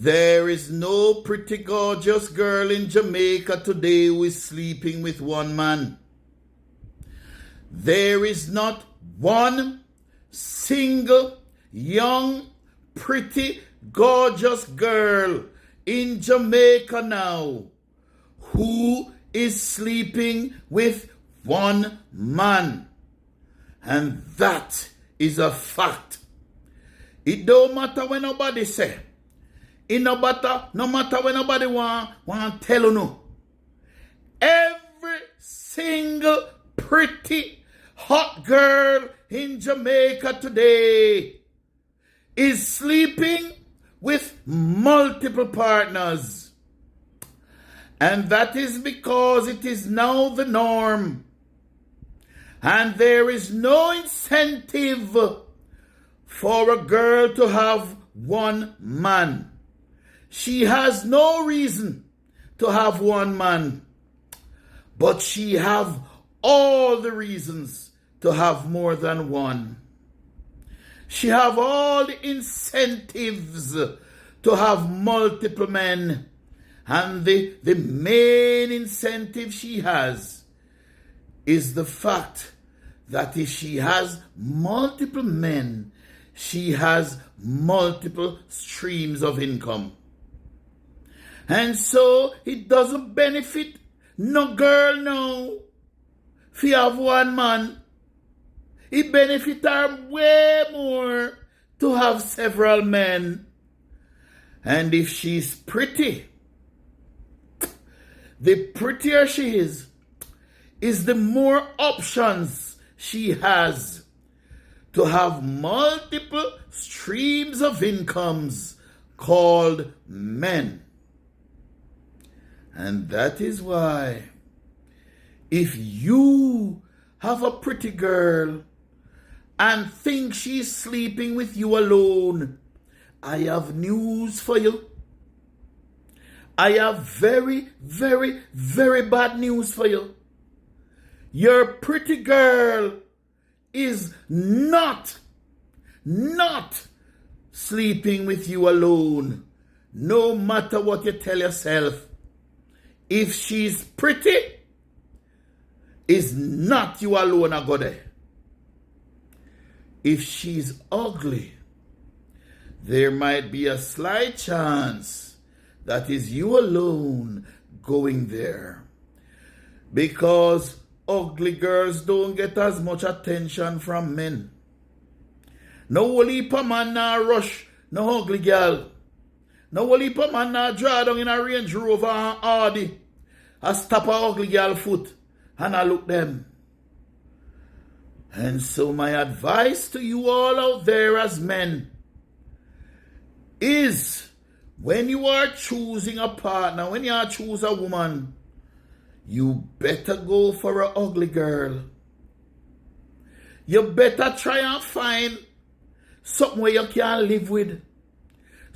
There is no pretty gorgeous girl in Jamaica today who is sleeping with one man. There is not one single young, pretty, gorgeous girl in Jamaica now who is sleeping with one man. And that is a fact. It don't matter what nobody say. It no matter what nobody want tell you no. Every single pretty hot girl in Jamaica today is sleeping with multiple partners. And that is because it is now the norm. And there is no incentive for a girl to have one man. She has no reason to have one man, but she have all the reasons to have more than one. She have all the incentives to have multiple men. And the main incentive she has is the fact that if she has multiple men, she has multiple streams of income. And so it doesn't benefit no girl now if you have one man. It benefits her way more to have several men. And if she's pretty, the prettier she is the more options she has to have multiple streams of incomes called men. And that is why if you have a pretty girl and think she's sleeping with you alone, I have news for you. I have very, very, very bad news for you. Your pretty girl is not sleeping with you alone, no matter what you tell yourself. If she's pretty, is not you alone a go there. If she's ugly, there might be a slight chance that is you alone going there. Because ugly girls don't get as much attention from men. No whole heap of man now rush no ugly girl. No whole heap of man now draw down in a Range Rover and Audi and stop a ugly girl foot and I look them. And so my advice to you all out there as men is, when you are choosing a partner, when you are choosing a woman, you better go for an ugly girl. You better try and find something where you can live with.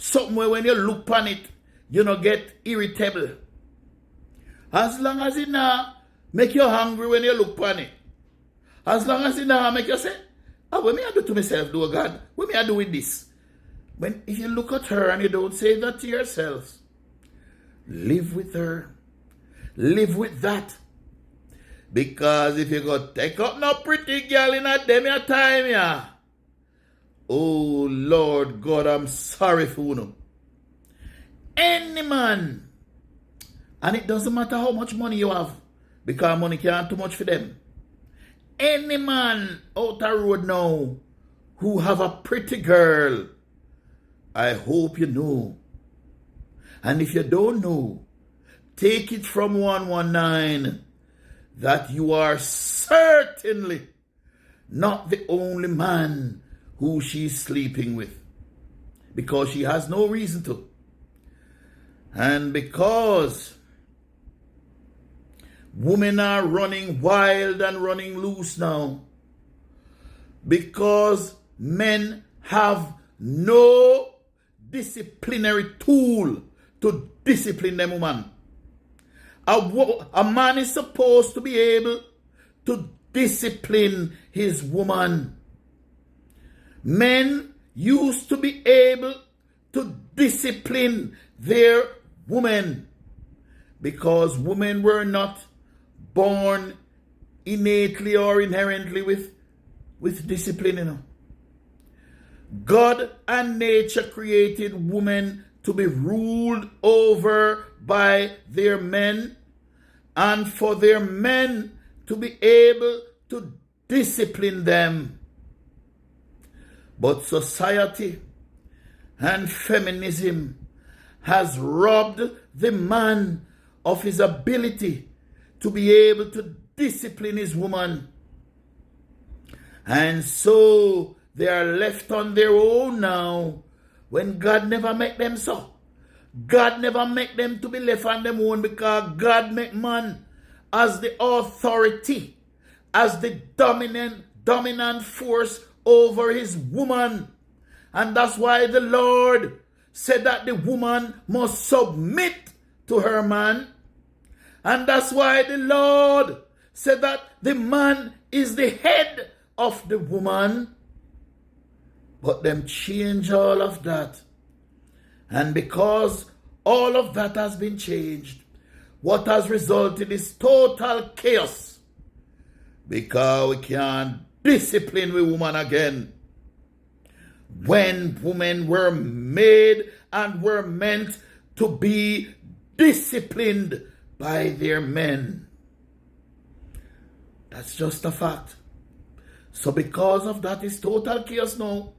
Something where when you look on it, you don't get irritable. As long as it not make you hungry when you look on it. As long as it not make you say, what may I do to myself, do God? What may I do with this? If you look at her and you don't say that to yourself, live with her. Live with that. Because if you go take up no pretty girl in a dem your time, yeah. Oh Lord God, I'm sorry for you. Any man, and it doesn't matter how much money you have, because money can't too much for them. Any man out the road now who have a pretty girl, I hope you know. And if you don't know, take it from 119 that you are certainly not the only man who she's sleeping with, because she has no reason to. And because women are running wild and running loose now, because men have no disciplinary tool to discipline them woman. A man is supposed to be able to discipline his woman. Men used to be able to discipline their women, because women were not born innately or inherently with discipline, God and nature created women to be ruled over by their men, and for their men to be able to discipline them. But society and feminism has robbed the man of his ability to be able to discipline his woman. And so they are left on their own now, when God never make them so. God never make them to be left on their own, because God make man as the authority, as the dominant force over his woman. And that's why the Lord said that the woman must submit to her man. And that's why the Lord said that the man is the head of the woman. But them change all of that. And because all of that has been changed, what has resulted is total chaos. Because we can't discipline we woman again. When women were made and were meant to be disciplined by their men. That's just a fact. So because of that, it's total chaos now.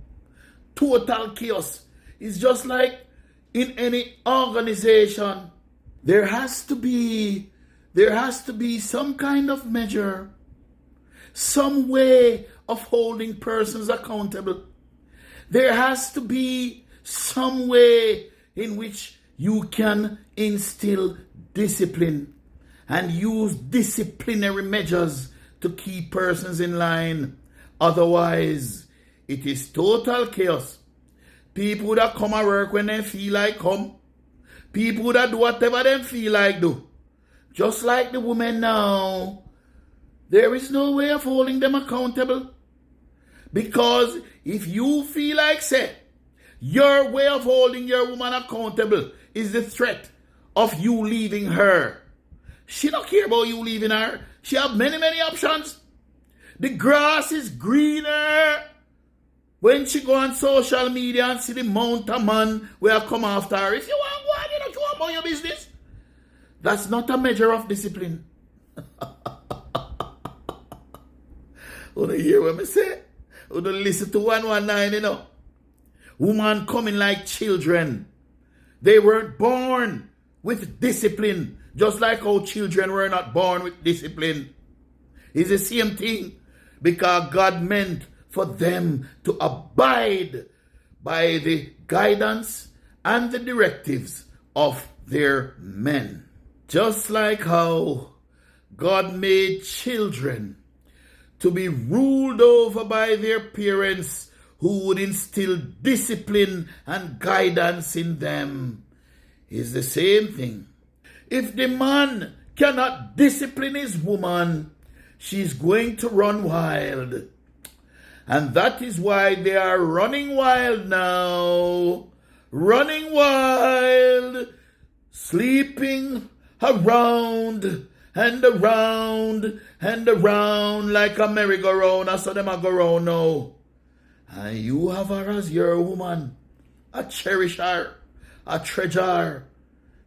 Total chaos. It's just like in any organization. There has to be some kind of measure, some way of holding persons accountable. There has to be some way in which you can instill discipline and use disciplinary measures to keep persons in line. Otherwise, it is total chaos. People that come at work when they feel like come. People that do whatever they feel like do. Just like the women now. There is no way of holding them accountable. Because if you feel like, say, your way of holding your woman accountable is the threat of you leaving her. She don't care about you leaving her. She have many, many options. The grass is greener. When she go on social media and see the amount of man will come after her. If you want go on, you don't want about your business. That's not a measure of discipline. Wanna hear what I say? Wanna listen to 119, Women coming like children. They weren't born with discipline, just like how children were not born with discipline. It's the same thing, because God meant for them to abide by the guidance and the directives of their men. Just like how God made children to be ruled over by their parents who would instill discipline and guidance in them, is the same thing. If the man cannot discipline his woman, she's going to run wild. And that is why they are running wild now. Running wild. Sleeping around and around and around like a merry-go-round. I saw them a go round now. And you have her as your woman. A cherisher. A treasure.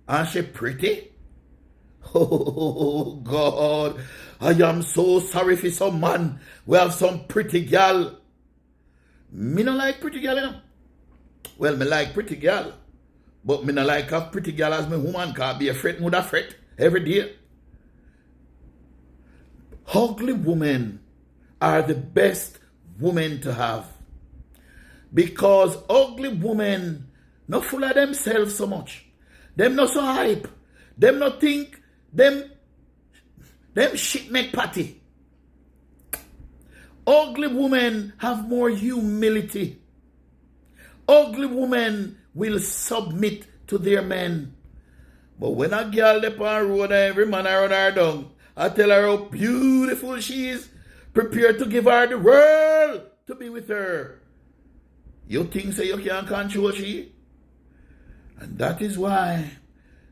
And she pretty? Oh, God. I am so sorry for some man. We have some pretty gal. Me no like pretty gal, Well, me like pretty gal. But me no like a pretty gal as me woman. Can't be afraid, would have fret every day. Ugly women are the best women to have. Because ugly women not full of themselves so much. Them not so hype. Them not think them shit make party. Ugly women have more humility. Ugly women will submit to their men. But when a girl dey on road and every man around her down, I tell her how beautiful she is, prepared to give her the world to be with her. You think say you can't control she? And that is why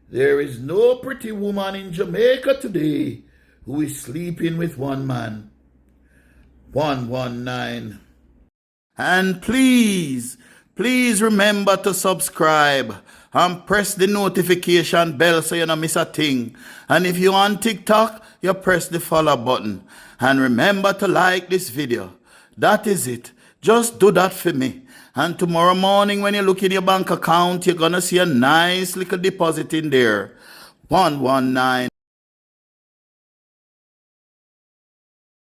there is no pretty woman in Jamaica today who is sleeping with one man. 119. And please remember to subscribe and press the notification bell so you don't miss a thing. And if you're on TikTok, you press the follow button. And remember to like this video. That is it. Just do that for me. And tomorrow morning when you look in your bank account, you're going to see a nice little deposit in there. 119.